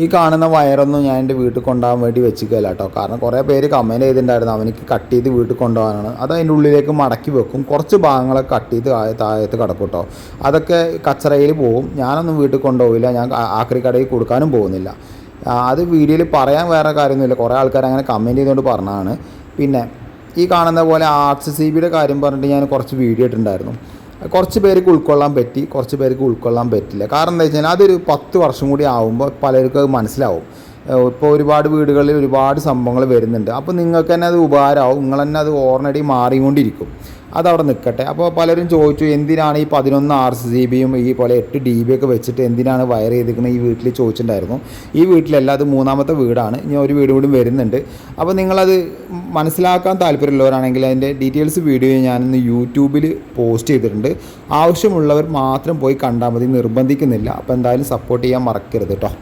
ഈ കാണുന്ന വയറൊന്നും ഞാൻ എൻ്റെ വീട്ടിൽ കൊണ്ടുപോകാൻ വേണ്ടി വെച്ചിരിക്കില്ല കേട്ടോ. കാരണം കുറേ പേര് കമൻറ്റ് ചെയ്തിട്ടുണ്ടായിരുന്നു അവനിക്ക് കട്ട് ചെയ്ത് വീട്ടിൽ കൊണ്ടുപോകാനാണ്. അത് അതിൻ്റെ ഉള്ളിലേക്ക് മടക്കി വെക്കും. കുറച്ച് ഭാഗങ്ങളൊക്കെ കട്ട് ചെയ്ത് താഴത്ത് കിടക്കും കേട്ടോ. അതൊക്കെ കച്ചറയിൽ പോവും. ഞാനൊന്നും വീട്ടിൽ കൊണ്ടുപോകില്ല. ഞാൻ ആക്രി കടയിൽ കൊടുക്കാനും പോകുന്നില്ല. അത് വീഡിയോയിൽ പറയാൻ വേറെ കാര്യമൊന്നുമില്ല. കുറേ ആൾക്കാർ അങ്ങനെ കമൻറ്റ് ചെയ്തുകൊണ്ട് പറഞ്ഞതാണ്. പിന്നെ ഈ കാണുന്ന പോലെ RCCBയുടെ കാര്യം പറഞ്ഞിട്ട് ഞാൻ കുറച്ച് വീഡിയോ ഇട്ടിട്ടുണ്ടായിരുന്നു. കുറച്ച് പേർക്ക് ഉൾക്കൊള്ളാൻ പറ്റി, കുറച്ച് പേർക്ക് ഉൾക്കൊള്ളാൻ പറ്റില്ല. കാരണം എന്താ വെച്ച് കഴിഞ്ഞാൽ അതൊരു 10 വർഷം കൂടി ആകുമ്പോൾ പലർക്കും അത് മനസ്സിലാവും. ഇപ്പോൾ ഒരുപാട് വീടുകളിൽ ഒരുപാട് സംഭവങ്ങൾ വരുന്നുണ്ട്. അപ്പോൾ നിങ്ങൾക്ക് തന്നെ അത് ഉപകാരമാവും. നിങ്ങൾ തന്നെ അത് ഓൾറെഡി മാറിക്കൊണ്ടിരിക്കും. അതവിടെ നിൽക്കട്ടെ. അപ്പോൾ പലരും ചോദിച്ചു എന്തിനാണ് ഈ 11 RCCBയും ഈ പോലെ 8 DB ഒക്കെ വെച്ചിട്ട് എന്തിനാണ് വയർ ചെയ്തിരിക്കുന്നത് ഈ വീട്ടിൽ ചോദിച്ചിട്ടുണ്ടായിരുന്നു. ഈ വീട്ടിലല്ല, അത് 3ാമത്തെ വീടാണ്. ഇനി ഒരു വീട് കൂടി വരുന്നുണ്ട്. അപ്പോൾ നിങ്ങളത് മനസ്സിലാക്കാൻ താല്പര്യമുള്ളവരാണെങ്കിൽ അതിൻ്റെ ഡീറ്റെയിൽസ് വീഡിയോ ഞാനിന്ന് യൂട്യൂബിൽ പോസ്റ്റ് ചെയ്തിട്ടുണ്ട്. ആവശ്യമുള്ളവർ മാത്രം പോയി കണ്ടാൽ മതി, നിർബന്ധിക്കുന്നില്ല. അപ്പോൾ എന്തായാലും സപ്പോർട്ട് ചെയ്യാൻ മറക്കരുത് കേട്ടോ.